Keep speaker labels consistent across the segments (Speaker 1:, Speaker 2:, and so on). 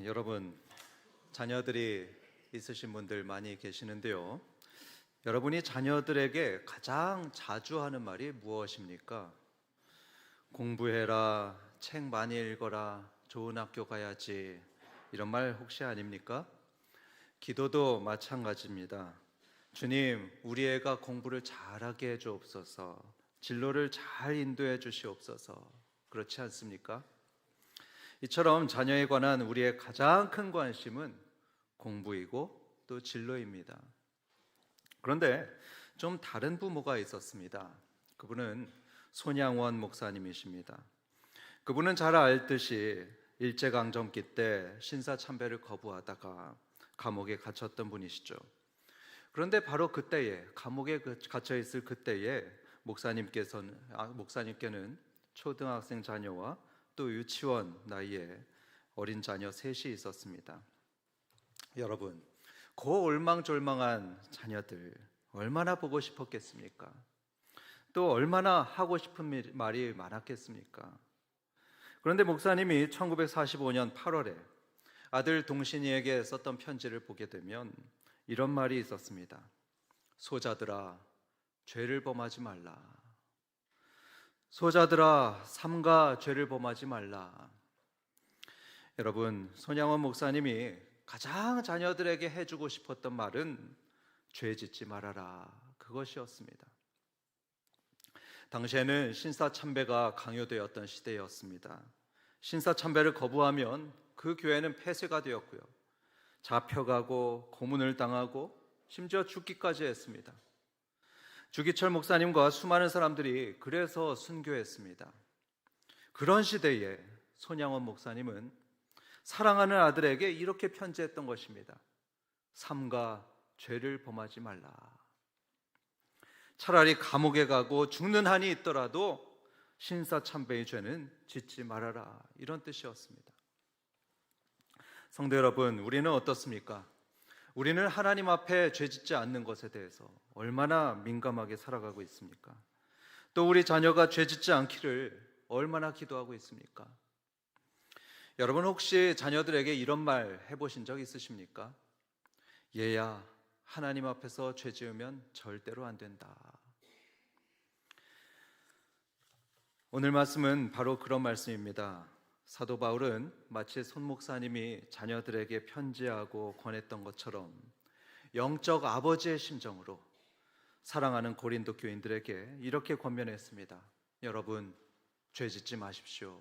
Speaker 1: 여러분, 자녀들이 있으신 분들 많이 계시는데요. 여러분이 자녀들에게 가장 자주 하는 말이 무엇입니까? 공부해라, 책 많이 읽어라, 좋은 학교 가야지, 이런 말 혹시 아닙니까? 기도도 마찬가지입니다. 주님, 우리 애가 공부를 잘하게 해 주옵소서, 진로를 잘 인도해 주시옵소서, 그렇지 않습니까? 이처럼 자녀에 관한 우리의 가장 큰 관심은 공부이고 또 진로입니다. 그런데 좀 다른 부모가 있었습니다. 그분은 손양원 목사님이십니다. 그분은 잘 알듯이 일제강점기 때 신사참배를 거부하다가 감옥에 갇혔던 분이시죠. 그런데 바로 그때에, 감옥에 갇혀 있을 그때에 목사님께는 초등학생 자녀와 또 유치원 나이에 어린 자녀 셋이 있었습니다. 여러분, 그 올망졸망한 자녀들 얼마나 보고 싶었겠습니까? 또 얼마나 하고 싶은 말이 많았겠습니까? 그런데 목사님이 1945년 8월에 아들 동신이에게 썼던 편지를 보게 되면 이런 말이 있었습니다. 소자들아, 죄를 범하지 말라. 소자들아, 삼가 죄를 범하지 말라. 여러분, 손양원 목사님이 가장 자녀들에게 해주고 싶었던 말은 죄 짓지 말아라, 그것이었습니다. 당시에는 신사참배가 강요되었던 시대였습니다. 신사참배를 거부하면 그 교회는 폐쇄가 되었고요, 잡혀가고 고문을 당하고 심지어 죽기까지 했습니다. 주기철 목사님과 수많은 사람들이 그래서 순교했습니다. 그런 시대에 손양원 목사님은 사랑하는 아들에게 이렇게 편지했던 것입니다. 삼가 죄를 범하지 말라. 차라리 감옥에 가고 죽는 한이 있더라도 신사참배의 죄는 짓지 말아라, 이런 뜻이었습니다. 성도 여러분, 우리는 어떻습니까? 우리는 하나님 앞에 죄 짓지 않는 것에 대해서 얼마나 민감하게 살아가고 있습니까? 또 우리 자녀가 죄 짓지 않기를 얼마나 기도하고 있습니까? 여러분, 혹시 자녀들에게 이런 말 해보신 적 있으십니까? 얘야, 하나님 앞에서 죄 지으면 절대로 안 된다. 오늘 말씀은 바로 그런 말씀입니다. 사도 바울은 마치 손 목사님이 자녀들에게 편지하고 권했던 것처럼 영적 아버지의 심정으로 사랑하는 고린도 교인들에게 이렇게 권면했습니다. 여러분, 죄 짓지 마십시오.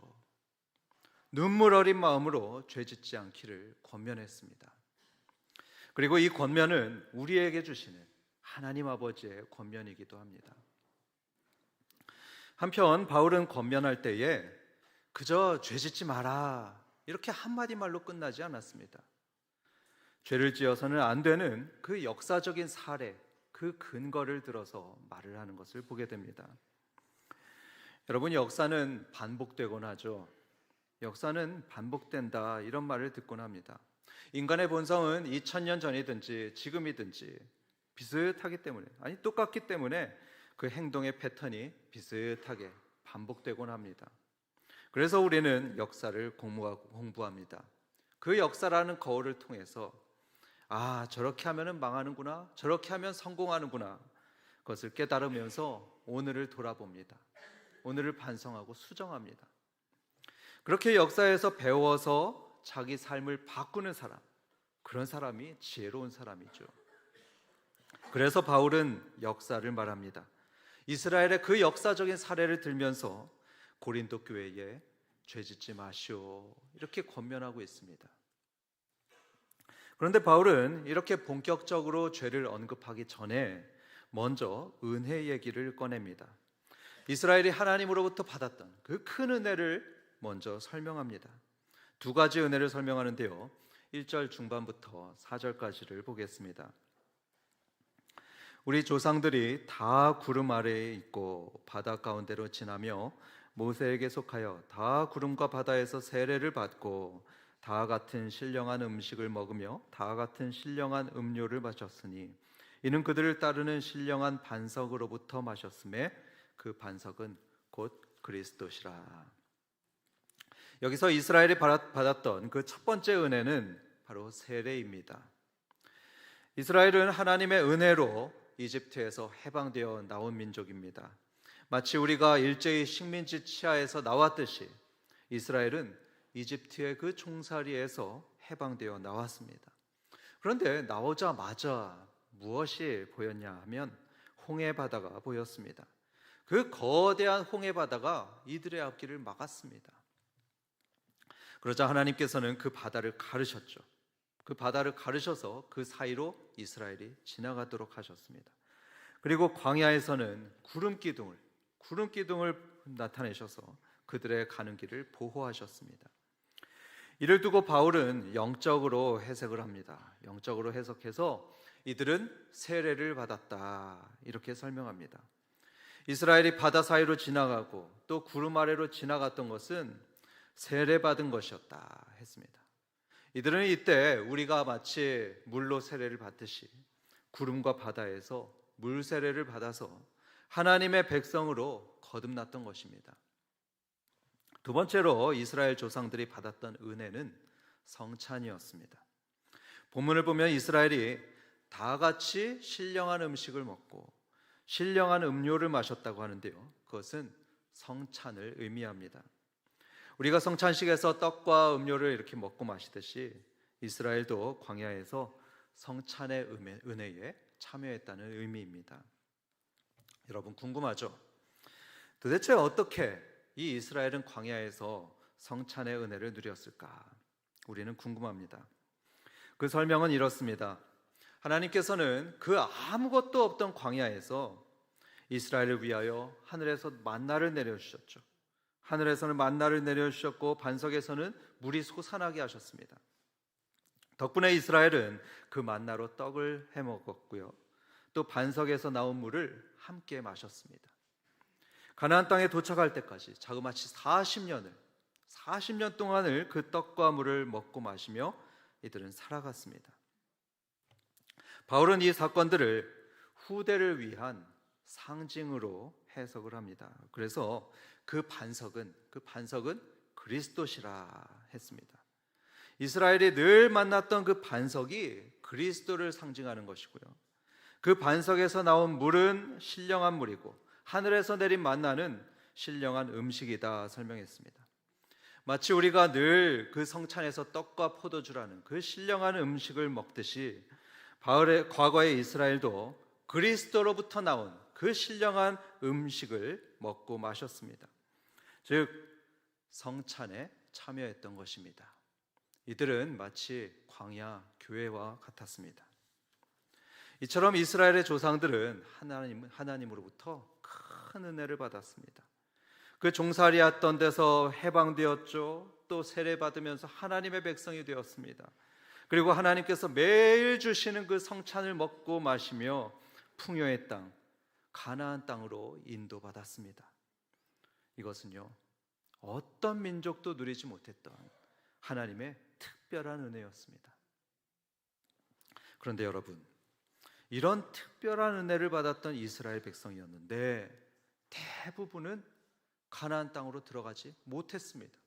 Speaker 1: 눈물 어린 마음으로 죄 짓지 않기를 권면했습니다. 그리고 이 권면은 우리에게 주시는 하나님 아버지의 권면이기도 합니다. 한편 바울은 권면할 때에 그저 죄 짓지 마라, 이렇게 한마디 말로 끝나지 않았습니다. 죄를 지어서는 안 되는 그 역사적인 사례, 그 근거를 들어서 말을 하는 것을 보게 됩니다. 여러분, 역사는 반복되곤 하죠. 역사는 반복된다, 이런 말을 듣곤 합니다. 인간의 본성은 2000년 전이든지 지금이든지 비슷하기 때문에, 아니 똑같기 때문에 그 행동의 패턴이 비슷하게 반복되곤 합니다. 그래서 우리는 역사를 공부합니다. 그 역사라는 거울을 통해서 저렇게 하면 망하는구나, 저렇게 하면 성공하는구나, 그것을 깨달으면서 오늘을 돌아봅니다. 오늘을 반성하고 수정합니다. 그렇게 역사에서 배워서 자기 삶을 바꾸는 사람, 그런 사람이 지혜로운 사람이죠. 그래서 바울은 역사를 말합니다. 이스라엘의 그 역사적인 사례를 들면서 고린도 교회에 죄 짓지 마시오, 이렇게 권면하고 있습니다. 그런데 바울은 이렇게 본격적으로 죄를 언급하기 전에 먼저 은혜 얘기를 꺼냅니다. 이스라엘이 하나님으로부터 받았던 그 큰 은혜를 먼저 설명합니다. 두 가지 은혜를 설명하는데요, 1절 중반부터 4절까지를 보겠습니다. 우리 조상들이 다 구름 아래에 있고 바다 가운데로 지나며 모세에게 속하여 다 구름과 바다에서 세례를 받고 다 같은 신령한 음식을 먹으며 다 같은 신령한 음료를 마셨으니 이는 그들을 따르는 신령한 반석으로부터 마셨음에 그 반석은 곧 그리스도시라. 여기서 이스라엘이 받았던 그 첫 번째 은혜는 바로 세례입니다. 이스라엘은 하나님의 은혜로 이집트에서 해방되어 나온 민족입니다. 마치 우리가 일제히 식민지 치하에서 나왔듯이 이스라엘은 이집트의 그 종살이에서 해방되어 나왔습니다. 그런데 나오자마자 무엇이 보였냐 하면 홍해 바다가 보였습니다. 그 거대한 홍해 바다가 이들의 앞길을 막았습니다. 그러자 하나님께서는 그 바다를 가르셨죠. 그 바다를 가르셔서 그 사이로 이스라엘이 지나가도록 하셨습니다. 그리고 광야에서는 구름 기둥을 나타내셔서 그들의 가는 길을 보호하셨습니다. 이를 두고 바울은 영적으로 해석을 합니다. 영적으로 해석해서 이들은 세례를 받았다 이렇게 설명합니다. 이스라엘이 바다 사이로 지나가고 또 구름 아래로 지나갔던 것은 세례받은 것이었다 했습니다. 이들은 이때 우리가 마치 물로 세례를 받듯이 구름과 바다에서 물 세례를 받아서 하나님의 백성으로 거듭났던 것입니다. 두 번째로 이스라엘 조상들이 받았던 은혜는 성찬이었습니다. 본문을 보면 이스라엘이 다 같이 신령한 음식을 먹고 신령한 음료를 마셨다고 하는데요, 그것은 성찬을 의미합니다. 우리가 성찬식에서 떡과 음료를 이렇게 먹고 마시듯이 이스라엘도 광야에서 성찬의 은혜에 참여했다는 의미입니다. 여러분 궁금하죠? 도대체 어떻게 이 이스라엘은 광야에서 성찬의 은혜를 누렸을까? 우리는 궁금합니다. 그 설명은 이렇습니다. 하나님께서는 그 아무것도 없던 광야에서 이스라엘을 위하여 하늘에서 만나를 내려주셨죠. 하늘에서는 만나를 내려주셨고 반석에서는 물이 솟아나게 하셨습니다. 덕분에 이스라엘은 그 만나로 떡을 해먹었고요, 또 반석에서 나온 물을 함께 마셨습니다. 가나안 땅에 도착할 때까지 자그마치 40년 동안을 그 떡과 물을 먹고 마시며 이들은 살아갔습니다. 바울은 이 사건들을 후대를 위한 상징으로 해석을 합니다. 그래서 그 반석은 그리스도시라 했습니다. 이스라엘이 늘 만났던 그 반석이 그리스도를 상징하는 것이고요, 그 반석에서 나온 물은 신령한 물이고 하늘에서 내린 만나는 신령한 음식이다 설명했습니다. 마치 우리가 늘 그 성찬에서 떡과 포도주라는 그 신령한 음식을 먹듯이 바울의 과거의 이스라엘도 그리스도로부터 나온 그 신령한 음식을 먹고 마셨습니다. 즉 성찬에 참여했던 것입니다. 이들은 마치 광야 교회와 같았습니다. 이처럼 이스라엘의 조상들은 하나님으로부터 큰 은혜를 받았습니다. 그 종살이했던 데서 해방되었죠. 또 세례받으면서 하나님의 백성이 되었습니다. 그리고 하나님께서 매일 주시는 그 성찬을 먹고 마시며 풍요의 땅, 가나안 땅으로 인도받았습니다. 이것은요, 어떤 민족도 누리지 못했던 하나님의 특별한 은혜였습니다. 그런데 여러분, 이런 특별한 은혜를 받았던 이스라엘 백성이었는데 대부분은 가나안 땅으로 들어가지 못했습니다.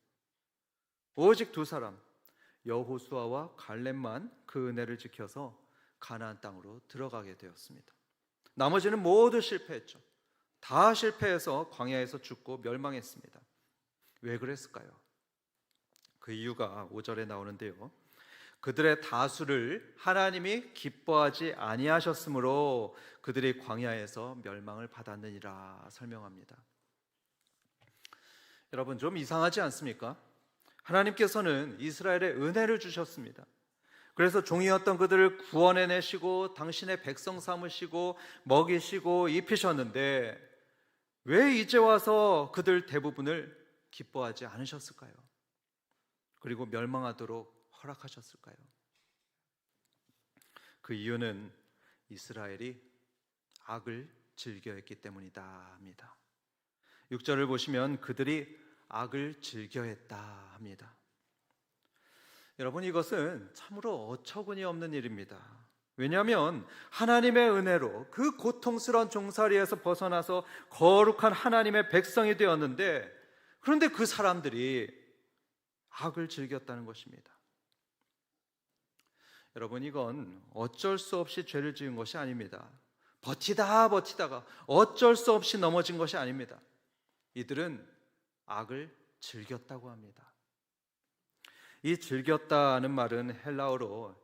Speaker 1: 오직 두 사람, 여호수아와 갈렙만 그 은혜를 지켜서 가나안 땅으로 들어가게 되었습니다. 나머지는 모두 실패했죠. 다 실패해서 광야에서 죽고 멸망했습니다. 왜 그랬을까요? 그 이유가 5절에 나오는데요, 그들의 다수를 하나님이 기뻐하지 아니하셨으므로 그들이 광야에서 멸망을 받았느니라 설명합니다. 여러분, 좀 이상하지 않습니까? 하나님께서는 이스라엘에 은혜를 주셨습니다. 그래서 종이었던 그들을 구원해내시고 당신의 백성 삼으시고 먹이시고 입히셨는데 왜 이제 와서 그들 대부분을 기뻐하지 않으셨을까요? 그리고 멸망하도록 허락하셨을까요? 그 이유는 이스라엘이 악을 즐겨했기 때문이다 합니다. 6절을 보시면 그들이 악을 즐겨했다 합니다. 여러분, 이것은 참으로 어처구니 없는 일입니다. 왜냐하면 하나님의 은혜로 그 고통스러운 종살이에서 벗어나서 거룩한 하나님의 백성이 되었는데, 그런데 그 사람들이 악을 즐겼다는 것입니다. 여러분, 이건 어쩔 수 없이 죄를 지은 것이 아닙니다. 버티다가 어쩔 수 없이 넘어진 것이 아닙니다. 이들은 악을 즐겼다고 합니다. 이 즐겼다는 말은 헬라어로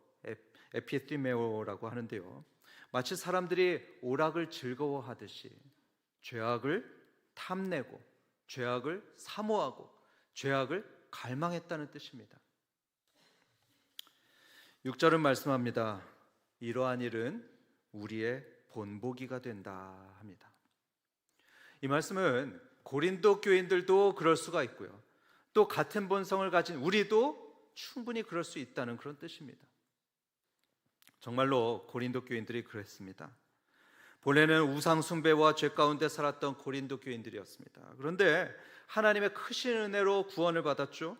Speaker 1: 에피티메오라고 하는데요, 마치 사람들이 오락을 즐거워하듯이 죄악을 탐내고 죄악을 사모하고 죄악을 갈망했다는 뜻입니다. 6절은 말씀합니다. 이러한 일은 우리의 본보기가 된다 합니다. 이 말씀은 고린도 교인들도 그럴 수가 있고요, 또 같은 본성을 가진 우리도 충분히 그럴 수 있다는 그런 뜻입니다. 정말로 고린도 교인들이 그랬습니다. 본래는 우상 숭배와 죄 가운데 살았던 고린도 교인들이었습니다. 그런데 하나님의 크신 은혜로 구원을 받았죠.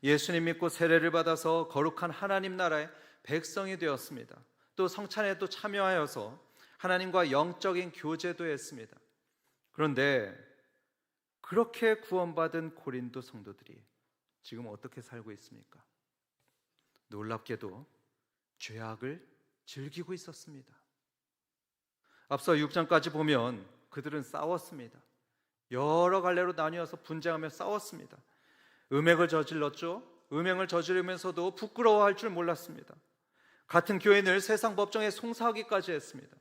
Speaker 1: 예수님 믿고 세례를 받아서 거룩한 하나님 나라의 백성이 되었습니다. 또 성찬에도 참여하여서 하나님과 영적인 교제도 했습니다. 그런데 그렇게 구원받은 고린도 성도들이 지금 어떻게 살고 있습니까? 놀랍게도 죄악을 즐기고 있었습니다. 앞서 6장까지 보면 그들은 싸웠습니다. 여러 갈래로 나뉘어서 분쟁하며 싸웠습니다. 음행을 저질렀죠. 음행을 저지르면서도 부끄러워할 줄 몰랐습니다. 같은 교인을 세상 법정에 송사하기까지 했습니다.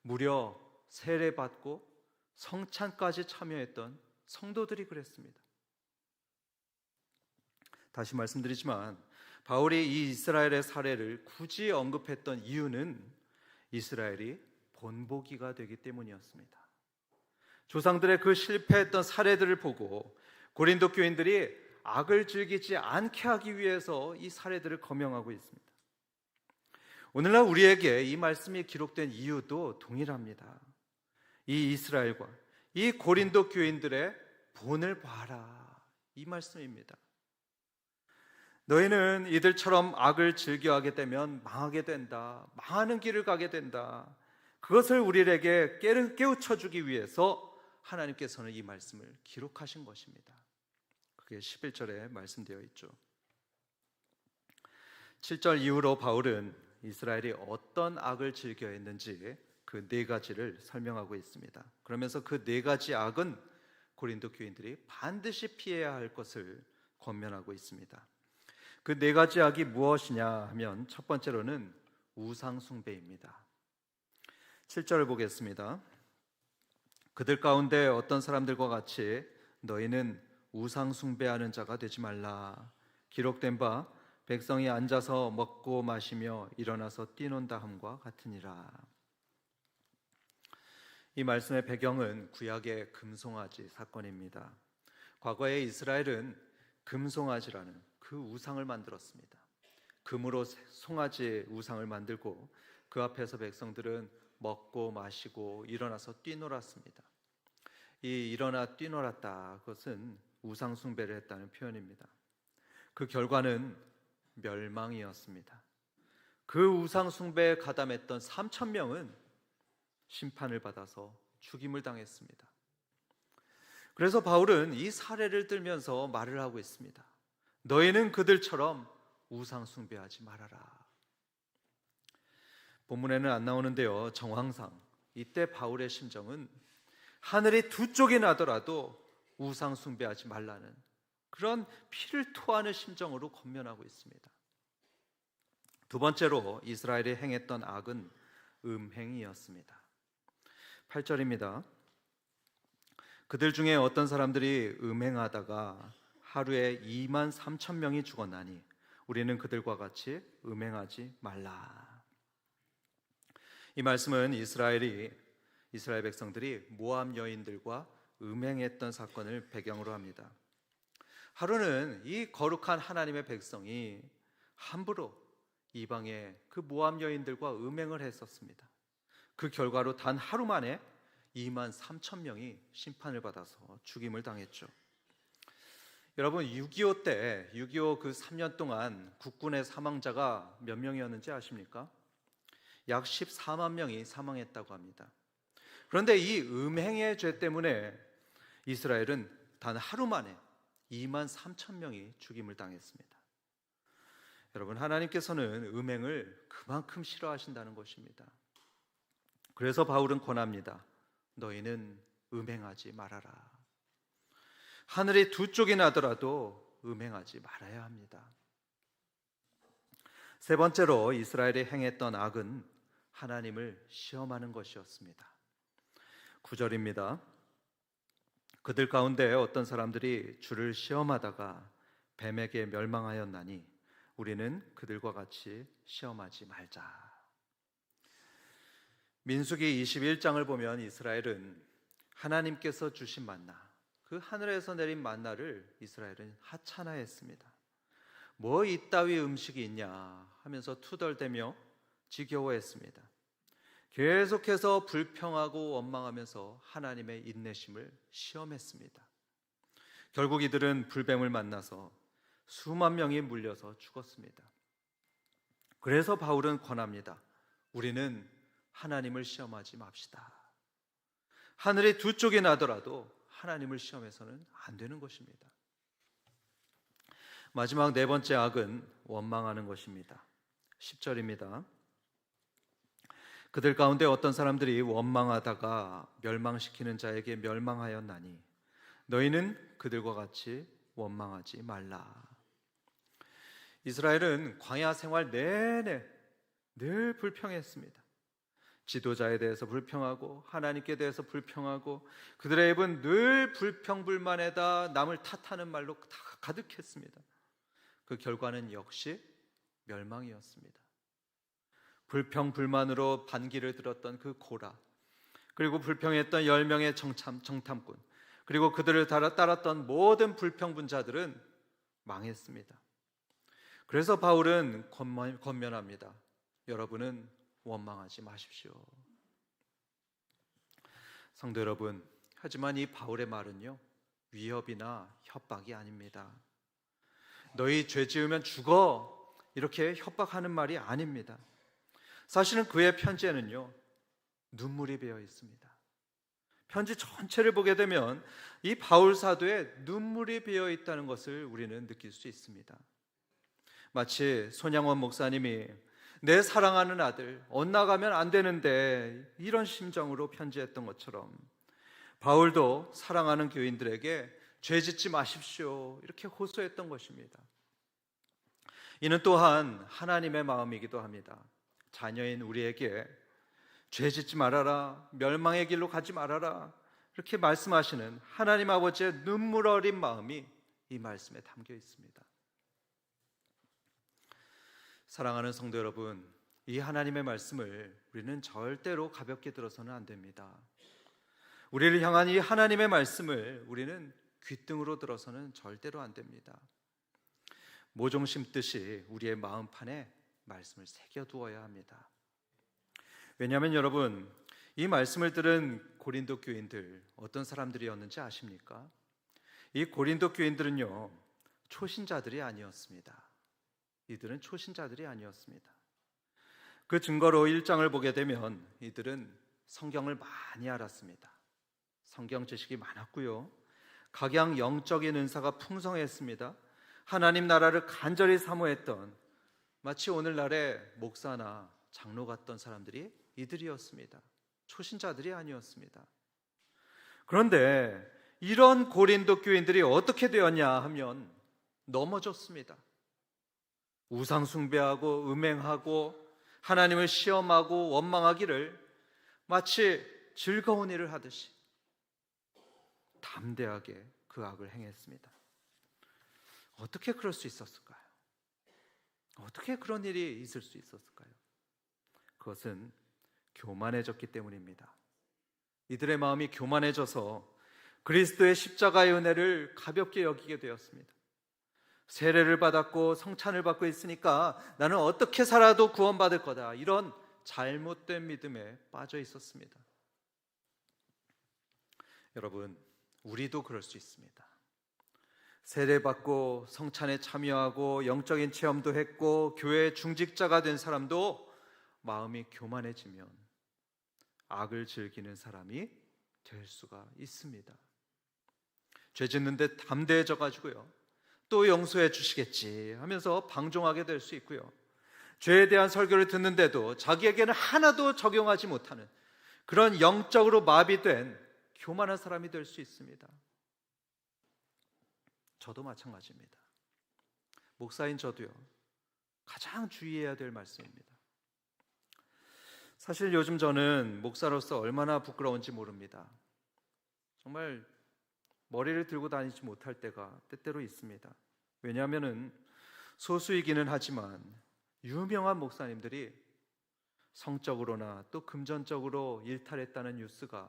Speaker 1: 무려 세례받고 성찬까지 참여했던 성도들이 그랬습니다. 다시 말씀드리지만 바울이 이 이스라엘의 사례를 굳이 언급했던 이유는 이스라엘이 본보기가 되기 때문이었습니다. 조상들의 그 실패했던 사례들을 보고 고린도 교인들이 악을 즐기지 않게 하기 위해서 이 사례들을 거명하고 있습니다. 오늘날 우리에게 이 말씀이 기록된 이유도 동일합니다. 이 이스라엘과 이 고린도 교인들의 본을 봐라, 이 말씀입니다. 너희는 이들처럼 악을 즐겨하게 되면 망하게 된다, 망하는 길을 가게 된다. 그것을 우리에게 깨우쳐주기 위해서 하나님께서는 이 말씀을 기록하신 것입니다. 그게 11절에 말씀되어 있죠. 7절 이후로 바울은 이스라엘이 어떤 악을 즐겨 했는지 그 네 가지를 설명하고 있습니다. 그러면서 그 네 가지 악은 고린도 교인들이 반드시 피해야 할 것을 권면하고 있습니다. 그 네 가지 악이 무엇이냐 하면 첫 번째로는 우상 숭배입니다. 7절을 보겠습니다. 그들 가운데 어떤 사람들과 같이 너희는 우상 숭배하는 자가 되지 말라. 기록된 바 백성이 앉아서 먹고 마시며 일어나서 뛰논다 함과 같으니라. 이 말씀의 배경은 구약의 금송아지 사건입니다. 과거에 이스라엘은 금송아지라는 그 우상을 만들었습니다. 금으로 송아지 우상을 만들고 그 앞에서 백성들은 먹고 마시고 일어나서 뛰놀았습니다. 이 일어나 뛰놀았다, 그것은 우상 숭배를 했다는 표현입니다. 그 결과는 멸망이었습니다. 그 우상 숭배에 가담했던 3,000명은 심판을 받아서 죽임을 당했습니다. 그래서 바울은 이 사례를 들면서 말을 하고 있습니다. 너희는 그들처럼 우상 숭배하지 말아라. 본문에는 안 나오는데요, 정황상 이때 바울의 심정은 하늘이 두 쪽이 나더라도 우상 숭배하지 말라는 그런 피를 토하는 심정으로 권면하고 있습니다. 두 번째로 이스라엘이 행했던 악은 음행이었습니다. 8절입니다. 그들 중에 어떤 사람들이 음행하다가 하루에 23,000명이 죽었나니 우리는 그들과 같이 음행하지 말라. 이 말씀은 이스라엘 백성들이 모압 여인들과 음행했던 사건을 배경으로 합니다. 하루는 이 거룩한 하나님의 백성이 함부로 이방의 그 모압 여인들과 음행을 했었습니다. 그 결과로 단 하루 만에 23,000명이 심판을 받아서 죽임을 당했죠. 여러분, 6.25 때 6.25 그 3년 동안 국군의 사망자가 몇 명이었는지 아십니까? 약 14만 명이 사망했다고 합니다. 그런데 이 음행의 죄 때문에 이스라엘은 단 하루 만에 2만 3천 명이 죽임을 당했습니다. 여러분, 하나님께서는 음행을 그만큼 싫어하신다는 것입니다. 그래서 바울은 권합니다. 너희는 음행하지 말아라. 하늘이 두 쪽이 나더라도 음행하지 말아야 합니다. 세 번째로 이스라엘이 행했던 악은 하나님을 시험하는 것이었습니다. 9절입니다. 그들 가운데 어떤 사람들이 주를 시험하다가 뱀에게 멸망하였나니 우리는 그들과 같이 시험하지 말자. 민수기 21장을 보면 이스라엘은 하나님께서 주신 만나, 그 하늘에서 내린 만나를 이스라엘은 하찮아했습니다. 뭐 이따위 음식이 있냐 하면서 투덜대며 지겨워했습니다. 계속해서 불평하고 원망하면서 하나님의 인내심을 시험했습니다. 결국 이들은 불뱀을 만나서 수만 명이 물려서 죽었습니다. 그래서 바울은 권합니다. 우리는 하나님을 시험하지 맙시다. 하늘이 두 쪽이 나더라도 하나님을 시험해서는 안 되는 것입니다. 마지막 네 번째 악은 원망하는 것입니다. 10절입니다. 그들 가운데 어떤 사람들이 원망하다가 멸망시키는 자에게 멸망하였나니 너희는 그들과 같이 원망하지 말라. 이스라엘은 광야 생활 내내 늘 불평했습니다. 지도자에 대해서 불평하고 하나님께 대해서 불평하고 그들의 입은 늘 불평불만에다 남을 탓하는 말로 다 가득했습니다. 그 결과는 역시 멸망이었습니다. 불평불만으로 반기를 들었던 그 고라, 그리고 불평했던 10명의 정탐꾼, 그리고 그들을 따랐던 모든 불평분자들은 망했습니다. 그래서 바울은 권면합니다. 여러분은 원망하지 마십시오. 성도 여러분, 하지만 이 바울의 말은요, 위협이나 협박이 아닙니다. 너희 죄 지으면 죽어, 이렇게 협박하는 말이 아닙니다. 사실은 그의 편지에는요, 눈물이 배어 있습니다. 편지 전체를 보게 되면 이 바울 사도의 눈물이 배어 있다는 것을 우리는 느낄 수 있습니다. 마치 손양원 목사님이 내 사랑하는 아들 엇나가면 안 되는데 이런 심정으로 편지했던 것처럼 바울도 사랑하는 교인들에게 죄 짓지 마십시오 이렇게 호소했던 것입니다. 이는 또한 하나님의 마음이기도 합니다. 자녀인 우리에게 죄 짓지 말아라, 멸망의 길로 가지 말아라 이렇게 말씀하시는 하나님 아버지의 눈물 어린 마음이 이 말씀에 담겨 있습니다. 사랑하는 성도 여러분, 이 하나님의 말씀을 우리는 절대로 가볍게 들어서는 안 됩니다. 우리를 향한 이 하나님의 말씀을 우리는 귓등으로 들어서는 절대로 안 됩니다. 모종 심듯이 우리의 마음판에 말씀을 새겨두어야 합니다. 왜냐하면 여러분, 이 말씀을 들은 고린도 교인들 어떤 사람들이었는지 아십니까? 이 고린도 교인들은요, 초신자들이 아니었습니다. 이들은 초신자들이 아니었습니다. 그 증거로 1장을 보게 되면 이들은 성경을 많이 알았습니다. 성경 지식이 많았고요, 각양 영적인 은사가 풍성했습니다. 하나님 나라를 간절히 사모했던, 마치 오늘날의 목사나 장로 같던 사람들이 이들이었습니다. 초신자들이 아니었습니다. 그런데 이런 고린도 교인들이 어떻게 되었냐 하면 넘어졌습니다. 우상 숭배하고 음행하고 하나님을 시험하고 원망하기를 마치 즐거운 일을 하듯이 담대하게 그 악을 행했습니다. 어떻게 그럴 수 있었을까요? 어떻게 그런 일이 있을 수 있었을까요? 그것은 교만해졌기 때문입니다. 이들의 마음이 교만해져서 그리스도의 십자가의 은혜를 가볍게 여기게 되었습니다. 세례를 받았고 성찬을 받고 있으니까 나는 어떻게 살아도 구원받을 거다, 이런 잘못된 믿음에 빠져 있었습니다. 여러분, 우리도 그럴 수 있습니다. 세례받고 성찬에 참여하고 영적인 체험도 했고 교회 중직자가 된 사람도 마음이 교만해지면 악을 즐기는 사람이 될 수가 있습니다. 죄 짓는데 담대해져 가지고요, 또 용서해 주시겠지 하면서 방종하게 될 수 있고요, 죄에 대한 설교를 듣는데도 자기에게는 하나도 적용하지 못하는 그런 영적으로 마비된 교만한 사람이 될 수 있습니다. 저도 마찬가지입니다. 목사인 저도요, 가장 주의해야 될 말씀입니다. 사실 요즘 저는 목사로서 얼마나 부끄러운지 모릅니다. 정말 머리를 들고 다니지 못할 때가 때때로 있습니다. 왜냐하면 소수이기는 하지만 유명한 목사님들이 성적으로나 또 금전적으로 일탈했다는 뉴스가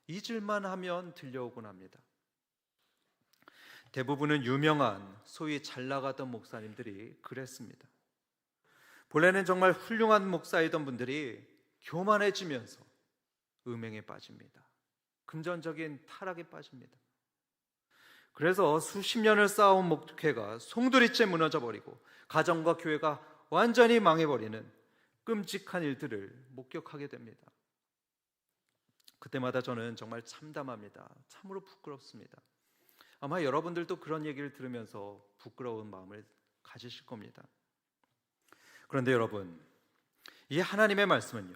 Speaker 1: 잊을만 하면 들려오곤 합니다. 대부분은 유명한 소위 잘 나가던 목사님들이 그랬습니다. 본래는 정말 훌륭한 목사이던 분들이 교만해지면서 음행에 빠집니다. 금전적인 타락에 빠집니다. 그래서 수십 년을 쌓아온 목회가 송두리째 무너져 버리고 가정과 교회가 완전히 망해버리는 끔찍한 일들을 목격하게 됩니다. 그때마다 저는 정말 참담합니다. 참으로 부끄럽습니다. 아마 여러분들도 그런 얘기를 들으면서 부끄러운 마음을 가지실 겁니다. 그런데 여러분, 이 하나님의 말씀은요,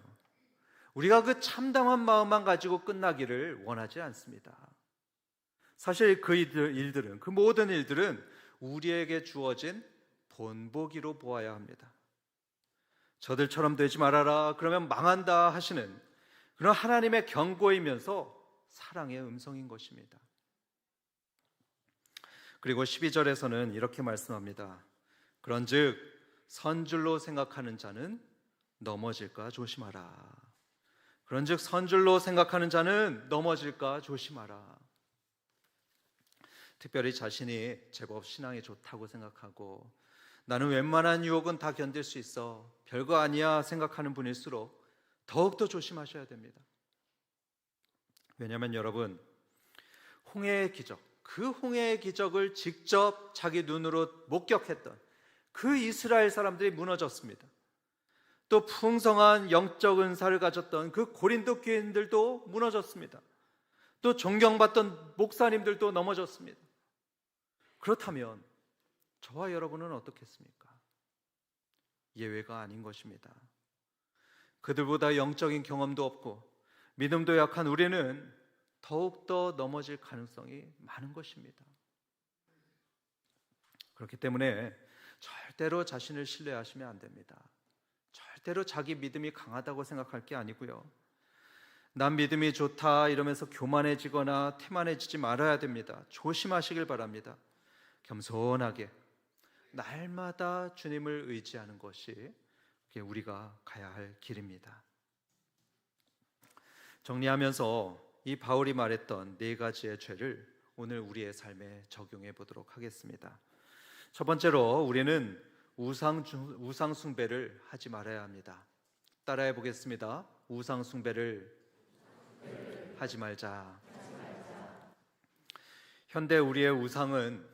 Speaker 1: 우리가 그 참담한 마음만 가지고 끝나기를 원하지 않습니다. 사실 그 일들은, 그 모든 일들은 우리에게 주어진 본보기로 보아야 합니다. 저들처럼 되지 말아라, 그러면 망한다 하시는 그런 하나님의 경고이면서 사랑의 음성인 것입니다. 그리고 12절에서는 이렇게 말씀합니다. 그런즉 선줄로 생각하는 자는 넘어질까 조심하라. 그런즉 선줄로 생각하는 자는 넘어질까 조심하라. 특별히 자신이 제법 신앙이 좋다고 생각하고 나는 웬만한 유혹은 다 견딜 수 있어, 별거 아니야 생각하는 분일수록 더욱더 조심하셔야 됩니다. 왜냐하면 여러분, 홍해의 기적, 그 홍해의 기적을 직접 자기 눈으로 목격했던 그 이스라엘 사람들이 무너졌습니다. 또 풍성한 영적 은사를 가졌던 그 고린도 교인들도 무너졌습니다. 또 존경받던 목사님들도 넘어졌습니다. 그렇다면 저와 여러분은 어떻겠습니까? 예외가 아닌 것입니다. 그들보다 영적인 경험도 없고 믿음도 약한 우리는 더욱더 넘어질 가능성이 많은 것입니다. 그렇기 때문에 절대로 자신을 신뢰하시면 안 됩니다. 절대로 자기 믿음이 강하다고 생각할 게 아니고요, 난 믿음이 좋다 이러면서 교만해지거나 태만해지지 말아야 됩니다. 조심하시길 바랍니다. 겸손하게 날마다 주님을 의지하는 것이 우리가 가야 할 길입니다. 정리하면서 이 바울이 말했던 네 가지의 죄를 오늘 우리의 삶에 적용해 보도록 하겠습니다. 첫 번째로 우리는 우상 숭배를 하지 말아야 합니다. 따라해 보겠습니다. 우상 숭배를 하지 말자. 현대 우리의 우상은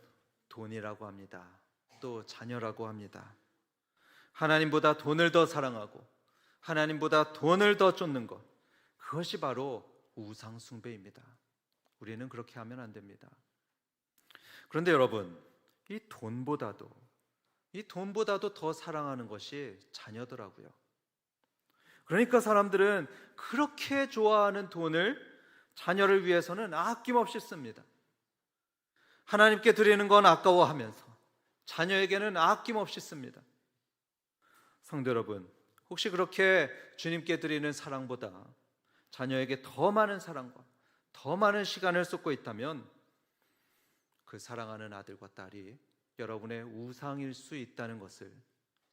Speaker 1: 돈이라고 합니다. 또 자녀라고 합니다. 하나님보다 돈을 더 사랑하고 하나님보다 돈을 더 쫓는 것, 그것이 바로 우상 숭배입니다. 우리는 그렇게 하면 안 됩니다. 그런데 여러분, 이 돈보다도 더 사랑하는 것이 자녀더라고요. 그러니까 사람들은 그렇게 좋아하는 돈을 자녀를 위해서는 아낌없이 씁니다. 하나님께 드리는 건 아까워하면서 자녀에게는 아낌없이 씁니다. 성도 여러분, 혹시 그렇게 주님께 드리는 사랑보다 자녀에게 더 많은 사랑과 더 많은 시간을 쏟고 있다면 그 사랑하는 아들과 딸이 여러분의 우상일 수 있다는 것을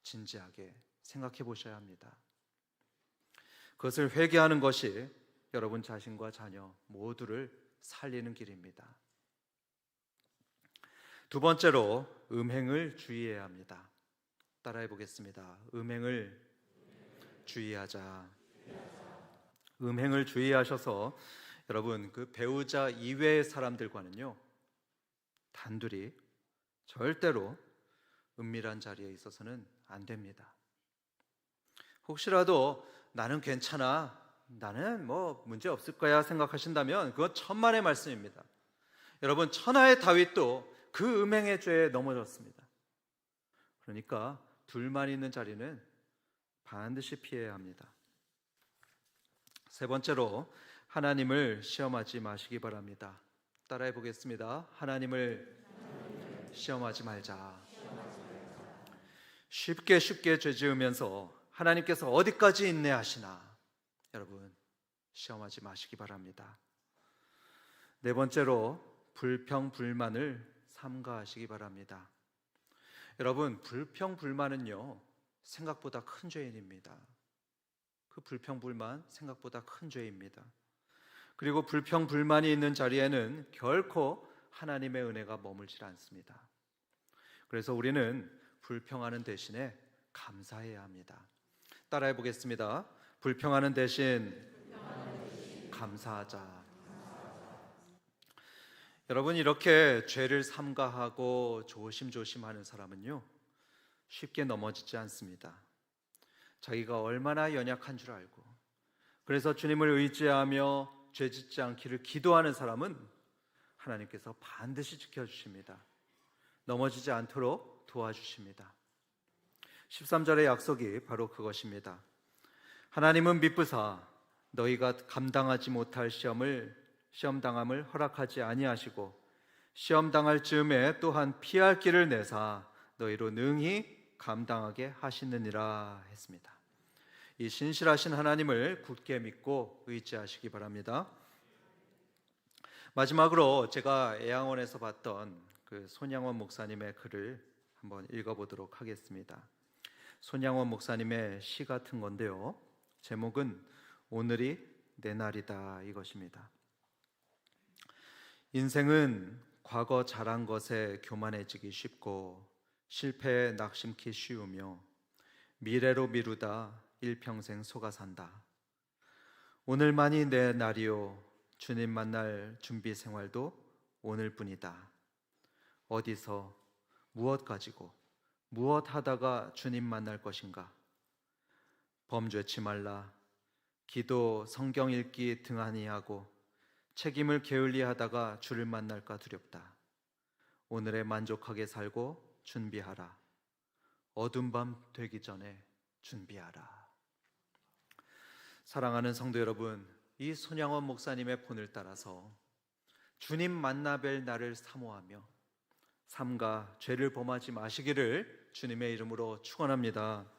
Speaker 1: 진지하게 생각해 보셔야 합니다. 그것을 회개하는 것이 여러분 자신과 자녀 모두를 살리는 길입니다. 두 번째로 음행을 주의해야 합니다. 따라해 보겠습니다. 음행을 주의하자. 음행을 주의하셔서 여러분, 그 배우자 이외의 사람들과는요, 단둘이 절대로 은밀한 자리에 있어서는 안 됩니다. 혹시라도 나는 괜찮아, 나는 뭐 문제 없을 거야 생각하신다면 그건 천만의 말씀입니다. 여러분, 천하의 다윗도 그 음행의 죄에 넘어졌습니다. 그러니까 둘만 있는 자리는 반드시 피해야 합니다. 세 번째로, 하나님을 시험하지 마시기 바랍니다. 따라해 보겠습니다. 하나님을 시험하지 말자. 쉽게 죄 지으면서 하나님께서 어디까지 인내하시나, 여러분, 시험하지 마시기 바랍니다. 네 번째로, 불평불만을 삼가하시기 바랍니다. 여러분, 불평불만은요, 생각보다 큰 죄인입니다. 그 불평불만, 생각보다 큰 죄입니다. 그리고 불평불만이 있는 자리에는 결코 하나님의 은혜가 머물지 않습니다. 그래서 우리는 불평하는 대신에 감사해야 합니다. 따라해 보겠습니다. 불평하는 대신 감사하자. 여러분, 이렇게 죄를 삼가하고 조심조심하는 사람은요, 쉽게 넘어지지 않습니다. 자기가 얼마나 연약한 줄 알고, 그래서 주님을 의지하며 죄 짓지 않기를 기도하는 사람은 하나님께서 반드시 지켜주십니다. 넘어지지 않도록 도와주십니다. 13절의 약속이 바로 그것입니다. 하나님은 미쁘사 너희가 감당하지 못할 시험당함을 허락하지 아니하시고 시험당할 즈음에 또한 피할 길을 내사 너희로 능히 감당하게 하시느니라 했습니다. 이 신실하신 하나님을 굳게 믿고 의지하시기 바랍니다. 마지막으로 제가 애양원에서 봤던 그 손양원 목사님의 글을 한번 읽어보도록 하겠습니다. 손양원 목사님의 시 같은 건데요, 제목은 오늘이 내 날이다 이것입니다. 인생은 과거 잘한 것에 교만해지기 쉽고 실패에 낙심키 쉬우며 미래로 미루다 일평생 속아 산다. 오늘만이 내 날이요 주님 만날 준비 생활도 오늘뿐이다. 어디서 무엇 가지고 무엇 하다가 주님 만날 것인가? 범죄치 말라. 기도 성경 읽기 등한히 하고 책임을 게을리 하다가 주를 만날까 두렵다. 오늘에 만족하게 살고 준비하라. 어두운 밤 되기 전에 준비하라. 사랑하는 성도 여러분, 이 손양원 목사님의 본을 따라서 주님 만나뵐 날을 사모하며 삼가 죄를 범하지 마시기를 주님의 이름으로 축원합니다.